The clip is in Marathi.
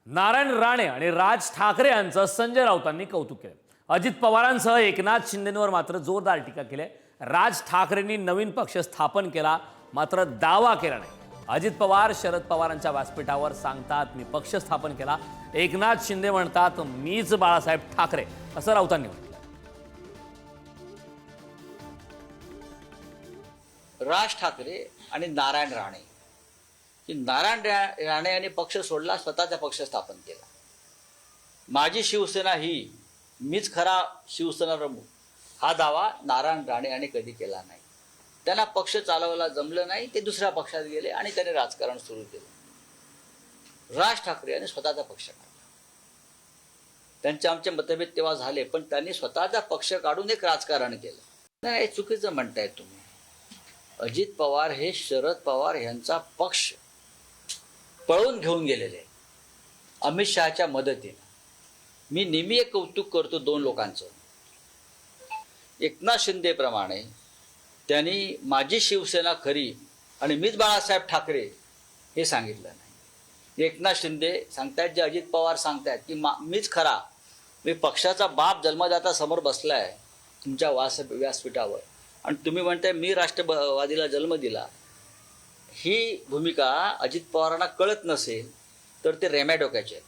नारायण राणे आणि राज ठाकरे यांचं संजय राऊतांनी कौतुक केलं. अजित पवारांसह एकनाथ शिंदेंवर मात्र जोरदार टीका केली. राज ठाकरेंनी नवीन पक्ष स्थापन केला, मात्र दावा केला नाही. अजित पवार शरद पवारांच्या व्यासपीठावर सांगतात मी पक्ष स्थापन केला. एकनाथ शिंदे म्हणतात मीच बाळासाहेब ठाकरे, असं राऊतांनी म्हटलं. राज ठाकरे आणि नारायण राणे की राणे यांनी पक्ष सोडला, स्वतःचा पक्ष स्थापन केला. माझी शिवसेना ही मीच खरा शिवसेना प्रमुख, हा दावा नारायण राणे यांनी कधी केला नाही. त्यांना पक्ष चालवायला जमलं नाही, ते दुसऱ्या पक्षात गेले आणि त्यांनी राजकारण सुरू केलं. राज ठाकरे यांनी स्वतःचा पक्ष काढला. त्यांचे आमचे मतभेद तेव्हा झाले, पण त्यांनी स्वतःचा पक्ष काढून एक राजकारण केलं. नाही, हे चुकीचं म्हणताय तुम्ही. अजित पवार हे शरद पवार यांचा पक्ष पळवून घेऊन गेलेले अमित शहाच्या मदतीने. मी नेहमी एक कौतुक करतो दोन लोकांचं. एकनाथ शिंदेप्रमाणे त्यांनी माझी शिवसेना खरी आणि मीच बाळासाहेब ठाकरे हे सांगितलं नाही. एकनाथ शिंदे सांगतायत जे अजित पवार सांगतायत की मीच खरा, मी पक्षाचा बाप जन्मदाता समोर बसलाय तुमच्या व्यासपीठावर, आणि तुम्ही म्हणताय मी राष्ट्रवादीला जन्म दिला. ही भूमिका अजित पवारांना कळत नसेल तर ते रेम्या डोक्याचे आहेत.